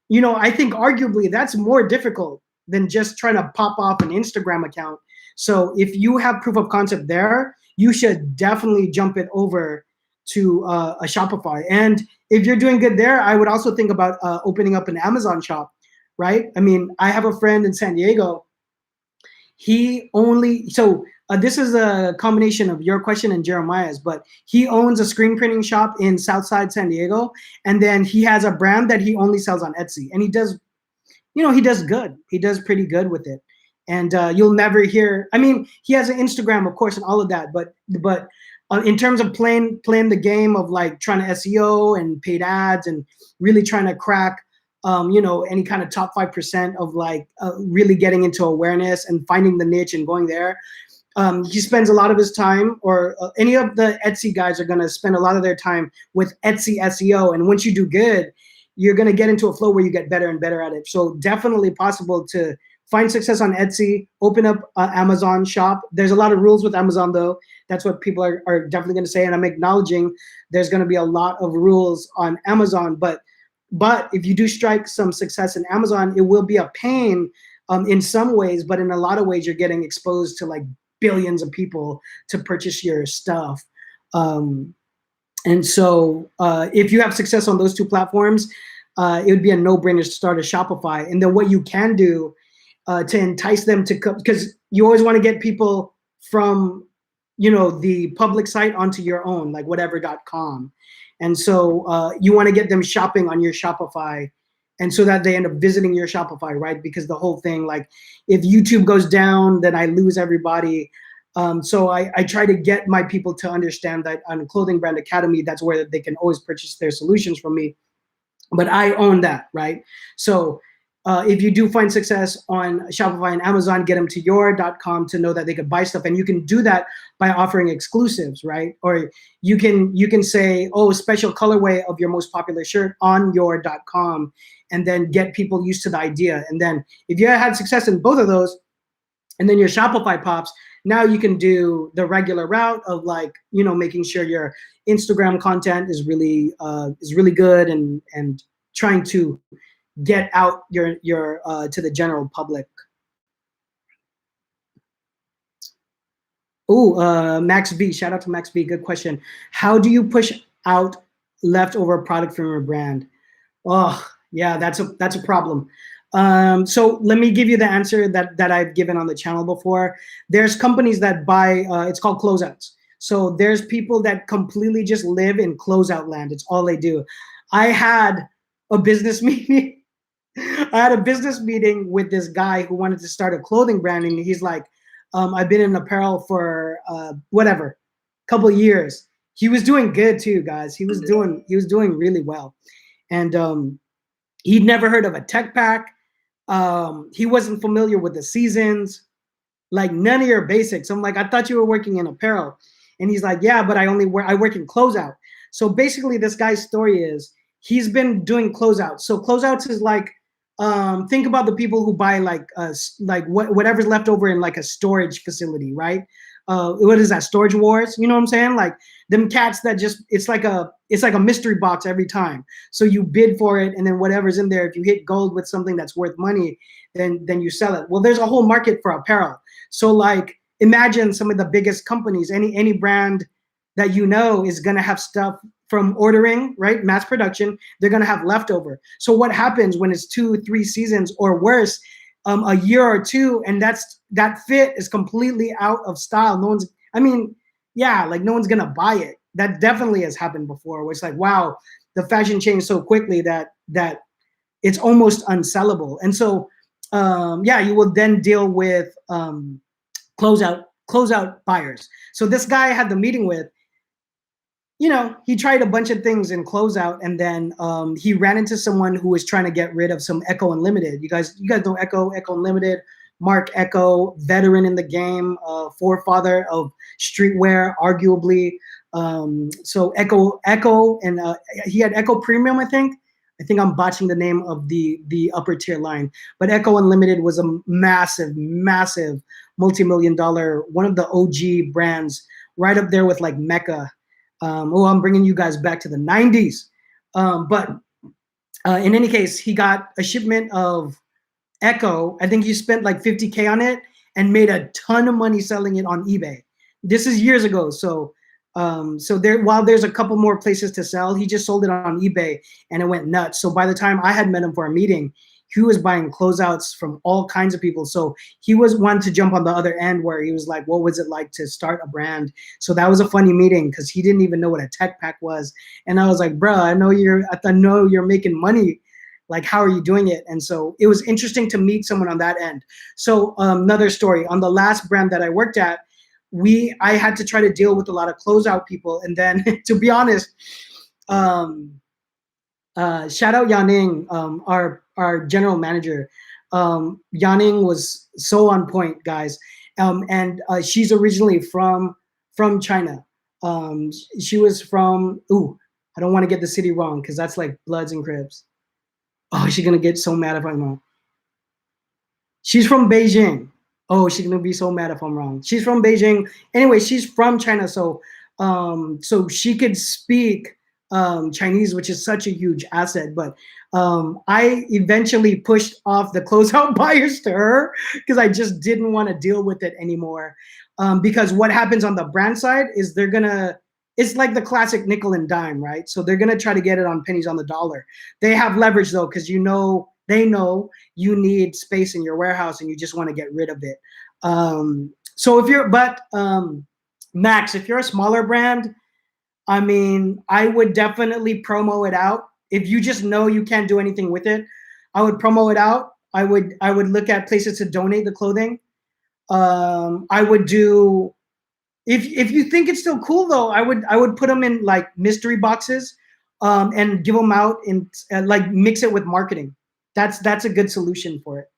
you know, I think arguably that's more difficult than just trying to pop off an Instagram account. So if you have proof of concept there, you should definitely jump it over to a Shopify. And if you're doing good there, I would also think about opening up an Amazon shop, right? I mean, I have a friend in San Diego. This is a combination of your question and Jeremiah's, but he owns a screen printing shop in Southside San Diego, and then he has a brand that he only sells on Etsy, and he does, you know, he does good. He does pretty good with it, and you'll never hear. I mean, he has an Instagram, of course, and all of that, but in terms of playing the game of like trying to SEO and paid ads and really trying to crack, you know, any kind of top 5% of like really getting into awareness and finding the niche and going there. He spends a lot of his time, or any of the Etsy guys are going to spend a lot of their time with Etsy SEO. And once you do good, you're going to get into a flow where you get better and better at it. So definitely possible to find success on Etsy, open up an Amazon shop. There's a lot of rules with Amazon, though. That's what people are definitely going to say. And I'm acknowledging there's going to be a lot of rules on Amazon. But if you do strike some success in Amazon, it will be a pain in some ways. But in a lot of ways, you're getting exposed to like billions of people to purchase your stuff. And so if you have success on those two platforms, it would be a no-brainer to start a Shopify. And then what you can do to entice them to come, because you always want to get people from, you know, the public site onto your own, like whatever.com. And so you want to get them shopping on your Shopify. and so that they end up visiting your Shopify, right? Because the whole thing, like, if YouTube goes down, then I lose everybody. So I try to get my people to understand that on Clothing Brand Academy, that's where they can always purchase their solutions from me. But I own that, right? So if you do find success on Shopify and Amazon, get them to your.com to know that they could buy stuff. And you can do that by offering exclusives, right? Or you can say, oh, special colorway of your most popular shirt on your.com, and then get people used to the idea. And then if you had success in both of those, and then your Shopify pops, now you can do the regular route of, like, you know, making sure your Instagram content is really good, and trying to get out your to the general public. Oh, Max B, shout out to Max B. Good question. How do you push out leftover product from your brand? Oh, yeah, that's a problem. So let me give you the answer that I've given on the channel before. There's companies that buy, it's called closeouts. So there's people that completely just live in closeout land. It's all they do. I had a business meeting. I had a business meeting with this guy who wanted to start a clothing brand, and he's like, I've been in apparel for whatever, couple of years. He was doing good too, guys. He was doing really well, and he'd never heard of a tech pack. He wasn't familiar with the seasons, like none of your basics. I'm like, I thought you were working in apparel, and he's like, yeah, but I work in closeout. So basically, this guy's story is he's been doing closeouts. So closeouts is like, think about the people who buy like whatever's left over in like a storage facility, right? What is that, Storage Wars? You know what I'm saying? Like them cats that just, it's like a mystery box every time. So you bid for it, and then whatever's in there, if you hit gold with something that's worth money, then you sell it. Well, there's a whole market for apparel. So like, imagine some of the biggest companies, any brand that you know is gonna have stuff from ordering, right? Mass production, they're gonna have leftover. So what happens when it's 2-3 seasons or worse, a year or two, and that fit is completely out of style. No one's, I mean, yeah, like no one's gonna buy it. That definitely has happened before, where it's like, wow, the fashion changed so quickly that it's almost unsellable. And so, yeah, you will then deal with closeout buyers. So this guy I had the meeting with, you know, he tried a bunch of things in closeout, and then he ran into someone who was trying to get rid of some Echo Unlimited. You guys know Echo Unlimited, Mark Echo, veteran in the game, forefather of streetwear, arguably. So Echo, and he had Echo Premium, I think. I'm botching the name of the upper tier line, but Echo Unlimited was a massive multi-million-dollar, one of the OG brands, right up there with like Mecca. I'm bringing you guys back to the 90s. But in any case, he got a shipment of Echo. I think he spent like 50K on it and made a ton of money selling it on eBay. This is years ago. So while there's a couple more places to sell, he just sold it on eBay and it went nuts. So by the time I had met him for a meeting, he was buying closeouts from all kinds of people. So he was one to jump on the other end, where he was like, what was it like to start a brand? So that was a funny meeting, because he didn't even know what a tech pack was. And I was like, bro, I know you're making money. Like, how are you doing it? And so it was interesting to meet someone on that end. So another story, on the last brand that I worked at, I had to try to deal with a lot of closeout people. And then to be honest, shout out Yaning, our general manager. Yaning was so on point, guys. And she's originally from China. She was from, I don't want to get the city wrong, because that's like Bloods and Crips. Oh, she's gonna get so mad if I'm wrong. She's from Beijing. Oh, she's gonna be so mad if I'm wrong. She's from Beijing. Anyway, she's from China, so she could speak Chinese, which is such a huge asset. But I eventually pushed off the closeout buyers to her, because I just didn't want to deal with it anymore. Because what happens on the brand side is it's like the classic nickel and dime, right? So they're gonna try to get it on pennies on the dollar. They have leverage though, because they know you need space in your warehouse and you just want to get rid of it. Max, if you're a smaller brand, I would definitely promo it out. If you just know you can't do anything with it, I would promo it out. I would look at places to donate the clothing. I would do, if you think it's still cool though, I would put them in like mystery boxes, and give them out in like mix it with marketing. That's a good solution for it.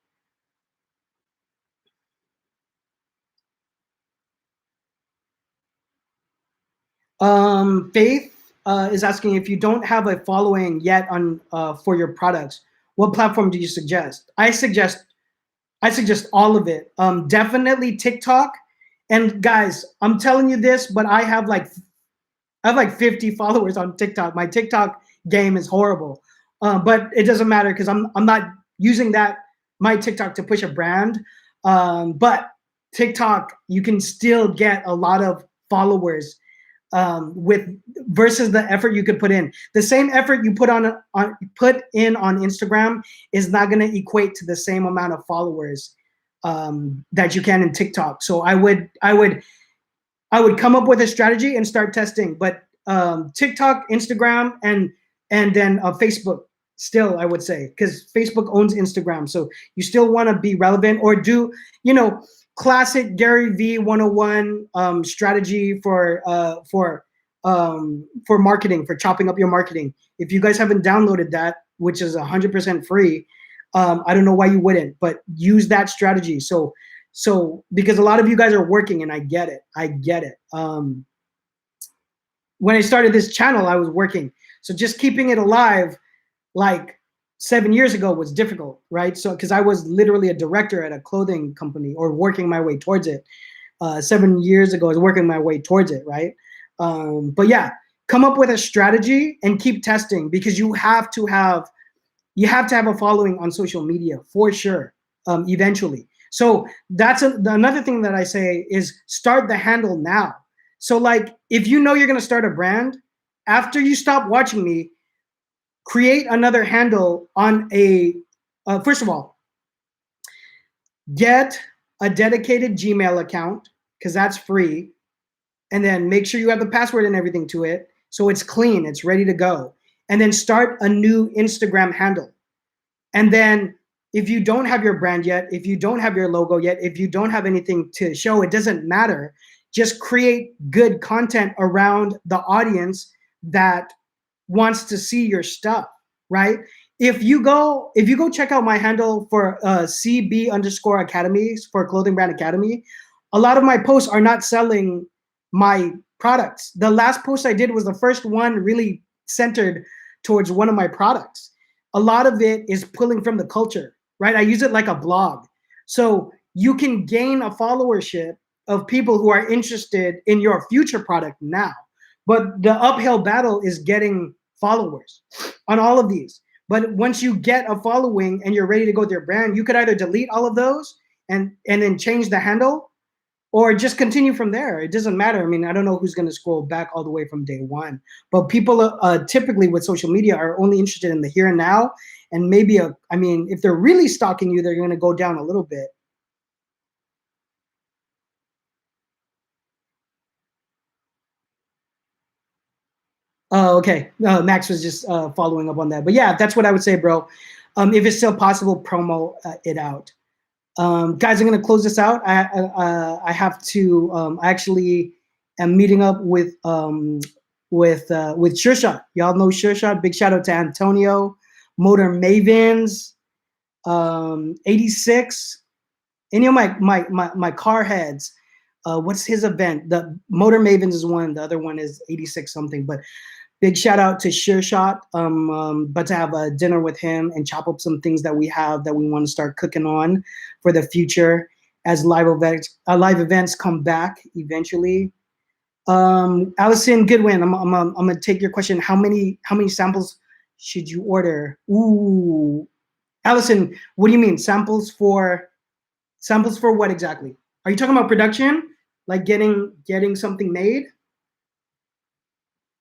Faith is asking, if you don't have a following yet on for your products, what platform do you suggest? I suggest all of it. Definitely TikTok. And guys, I'm telling you this, but I have like 50 followers on TikTok. My TikTok game is horrible, but it doesn't matter because I'm not using my TikTok to push a brand. But TikTok, you can still get a lot of followers, with versus the effort you could put in. The same effort you put in on Instagram is not going to equate to the same amount of followers that you can in TikTok. So I would come up with a strategy and start testing. But TikTok, Instagram, and then Facebook still, I would say, because Facebook owns Instagram. So you still want to be relevant, or do, classic Gary V 101 strategy for marketing, for chopping up your marketing. If you guys haven't downloaded that, which is 100% free, I don't know why you wouldn't, but use that strategy. So because a lot of you guys are working, and I get it. When I started this channel, I was working. So just keeping it alive, like 7 years ago, was difficult, right? So because I was literally a director at a clothing company, or working my way towards it. 7 years ago, I was working my way towards it, right? But yeah, come up with a strategy and keep testing, because you have to have a following on social media for sure, eventually. So that's another thing that I say is start the handle now. So like, if you know you're going to start a brand, after you stop watching me, create another handle on first of all, get a dedicated Gmail account, because that's free. And then make sure you have the password and everything to it, so it's clean, it's ready to go. And then start a new Instagram handle. And then if you don't have your brand yet, if you don't have your logo yet, if you don't have anything to show, it doesn't matter. Just create good content around the audience that wants to see your stuff, right? If you go check out my handle for CB_Academies, for Clothing Brand Academy, a lot of my posts are not selling my products. The last post I did was the first one really centered towards one of my products. A lot of it is pulling from the culture, right? I use it like a blog. So you can gain a followership of people who are interested in your future product now. But the uphill battle is getting followers on all of these. But once you get a following and you're ready to go with your brand, you could either delete all of those and then change the handle, or just continue from there. It doesn't matter. I mean, I don't know who's going to scroll back all the way from day one, but people typically with social media are only interested in the here and now. And maybe, if they're really stalking you, they're going to go down a little bit. Oh, okay. Max was just following up on that. But yeah, that's what I would say, bro. If it's still possible, promo it out. Guys, I'm going to close this out. I have to. I actually am meeting up with SureShot. Y'all know SureShot. Big shout out to Antonio, Motor Mavens, 86. Any of my car heads. What's his event? The Motor Mavens is one. The other one is 86 something. But big shout out to SureShot. But to have a dinner with him and chop up some things that we have that we want to start cooking on for the future as live events come back eventually. Allison Goodwin, I'm gonna take your question. How many samples should you order? Ooh, Allison, what do you mean samples for what exactly? Are you talking about production, like getting something made?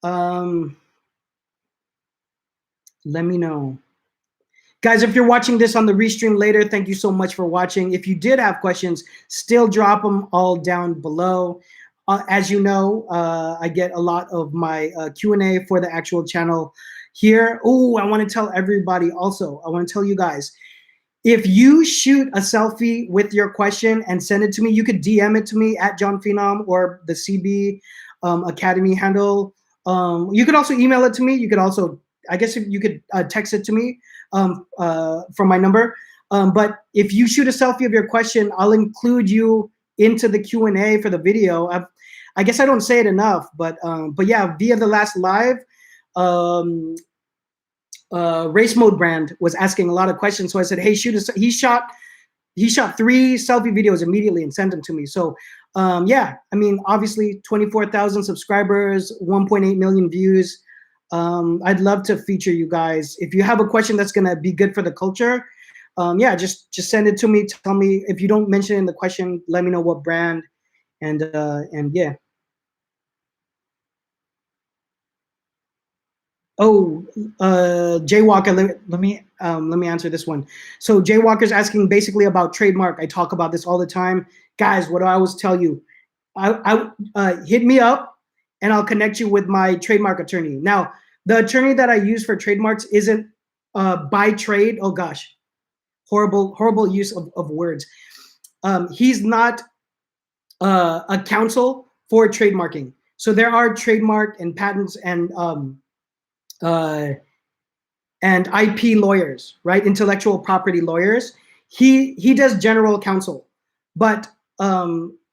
Let me know. Guys, if you're watching this on the restream later, thank you so much for watching. If you did have questions, still drop them all down below. As you know, I get a lot of my Q&A for the actual channel here. Oh, I want to tell everybody also. I want to tell you guys, if you shoot a selfie with your question and send it to me, you could DM it to me at John Phenom or the CB Academy handle. You could also email it to me. You could also, I guess, if you could text it to me from my number. But if you shoot a selfie of your question, I'll include you into the Q&A for the video. I guess I don't say it enough, but yeah, via the last live, Race Mode brand was asking a lot of questions. So I said, hey, he shot 3 selfie videos immediately and sent them to me. So yeah, I mean, obviously 24,000 subscribers, 1.8 million views. I'd love to feature you guys. If you have a question that's gonna be good for the culture, yeah, just send it to me. Tell me if you don't mention it in the question, let me know what brand, and yeah. Oh, Jaywalker, let me answer this one. So Jaywalker's asking basically about trademark. I talk about this all the time. Guys, what do I always tell you? Hit me up and I'll connect you with my trademark attorney. Now, the attorney that I use for trademarks isn't by trade. Oh gosh, horrible use of words. He's not a counsel for trademarking. So there are trademark and patents and IP lawyers, right? Intellectual property lawyers. He does general counsel, but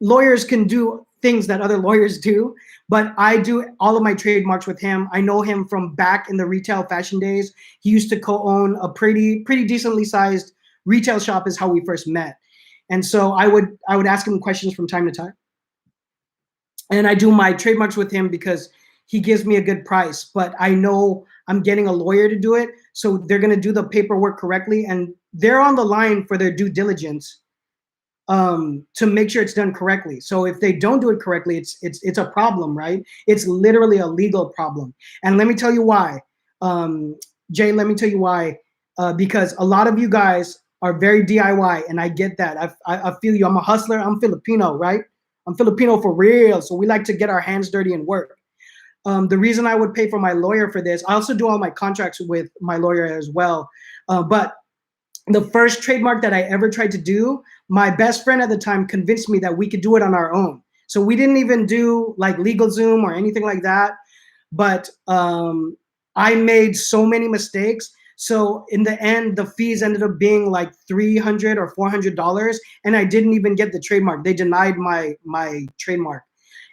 lawyers can do things that other lawyers do. But I do all of my trademarks with him. I know him from back in the retail fashion days. He used to co-own a pretty decently sized retail shop. Is how we first met, and so I would ask him questions from time to time, and I do my trademarks with him because he gives me a good price, but I know I'm getting a lawyer to do it. So they're going to do the paperwork correctly. And they're on the line for their due diligence to make sure it's done correctly. So if they don't do it correctly, it's a problem, right? It's literally a legal problem. And let me tell you why. Jay, let me tell you why. Because a lot of you guys are very DIY, and I get that. I feel you. I'm a hustler. I'm Filipino, right? I'm Filipino for real. So we like to get our hands dirty and work. The reason I would pay for my lawyer for this, I also do all my contracts with my lawyer as well. But the first trademark that I ever tried to do, my best friend at the time convinced me that we could do it on our own. So we didn't even do like LegalZoom or anything like that. But I made so many mistakes. So in the end, the fees ended up being like $300 or $400, and I didn't even get the trademark. They denied my trademark.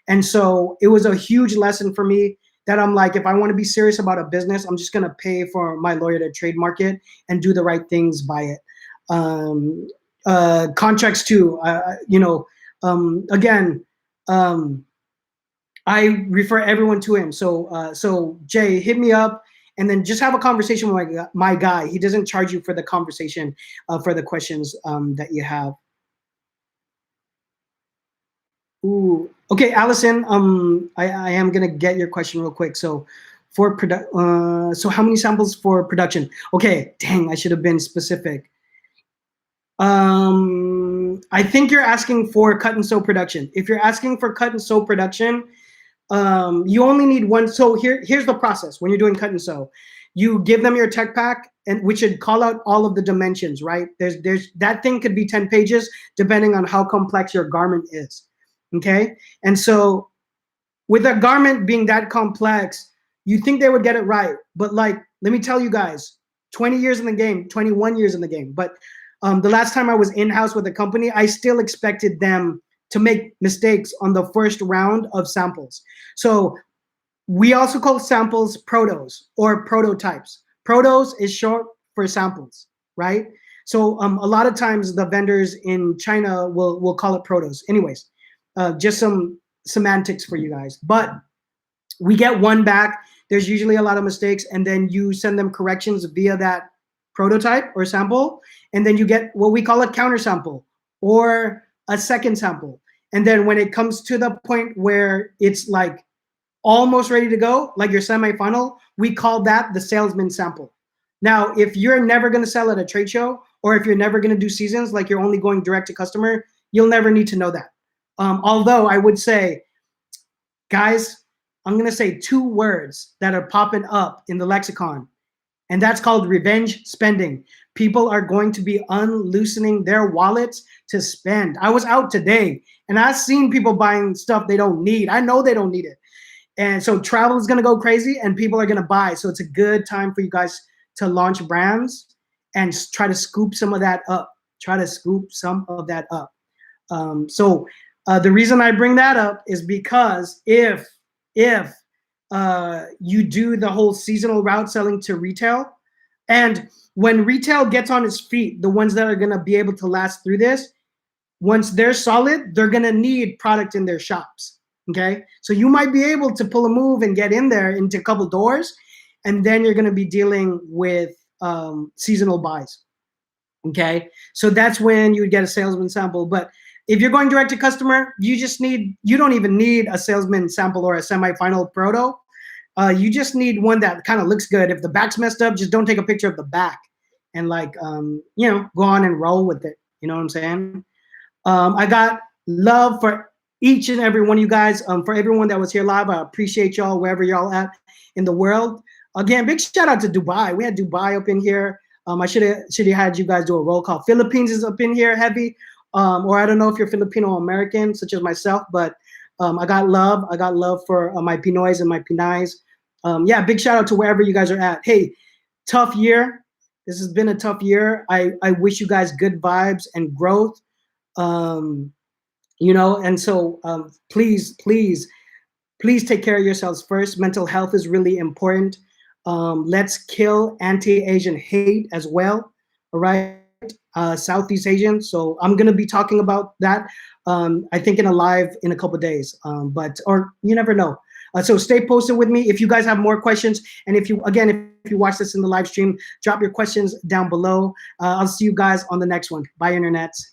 And so it was a huge lesson for me that I'm like, if I want to be serious about a business, I'm just going to pay for my lawyer to trademark it and do the right things by it. Contracts too, again, I refer everyone to him. So Jay, hit me up and then just have a conversation with my guy. He doesn't charge you for the conversation, for the questions that you have. Ooh, okay, Allison. I am gonna get your question real quick. So, so how many samples for production? Okay, dang, I should have been specific. I think you're asking for cut and sew production. If you're asking for cut and sew production, you only need one. So here's the process when you're doing cut and sew. You give them your tech pack, and we should call out all of the dimensions, right? There's that thing could be 10 pages depending on how complex your garment is. Okay, and so with a garment being that complex, you think they would get it right, but like, let me tell you guys, 20 years in the game, 21 years in the game, but the last time I was in-house with a company, I still expected them to make mistakes on the first round of samples. So we also call samples protos or prototypes. Protos is short for samples, right? So a lot of times the vendors in China will call it protos. Anyways, just some semantics for you guys. But we get one back. There's usually a lot of mistakes, and then you send them corrections via that prototype or sample, and then you get what we call a counter sample or a second sample. And then when it comes to the point where it's like almost ready to go, like your semi-final, we call that the salesman sample. Now, if you're never going to sell at a trade show, or if you're never going to do seasons, like you're only going direct to customer, you'll never need to know that. Although I would say, guys, I'm gonna say 2 words that are popping up in the lexicon, and that's called revenge spending. People are going to be unloosening their wallets to spend. I was out today and I've seen people buying stuff they don't need. I know they don't need it. And so travel is gonna go crazy and people are gonna buy. So it's a good time for you guys to launch brands and try to scoop some of that up. Try to scoop some of that up. The reason I bring that up is because if you do the whole seasonal route selling to retail, and when retail gets on its feet, the ones that are gonna be able to last through this, once they're solid, they're gonna need product in their shops. Okay, so you might be able to pull a move and get in there into a couple doors, and then you're gonna be dealing with seasonal buys. Okay, so that's when you would get a salesman sample. But if you're going direct to customer, you don't even need a salesman sample or a semi-final proto. You just need one that kind of looks good. If the back's messed up, just don't take a picture of the back and go on and roll with it. You know what I'm saying? I got love for each and every one of you guys. For everyone that was here live, I appreciate y'all wherever y'all at in the world. Again, big shout out to Dubai. We had Dubai up in here. I should have had you guys do a roll call. Philippines is up in here heavy. Or I don't know if you're Filipino American, such as myself, but I got love. I got love for my Pinoys and my Pinays. Yeah, big shout out to wherever you guys are at. Hey, tough year. This has been a tough year. I wish you guys good vibes and growth. And so please take care of yourselves first. Mental health is really important. Let's kill anti-Asian hate as well. All right. Southeast Asian. So I'm going to be talking about that, I think in a live in a couple of days, or you never know. So stay posted with me. If you guys have more questions, and if you watch this in the live stream, drop your questions down below. I'll see you guys on the next one. Bye, internets.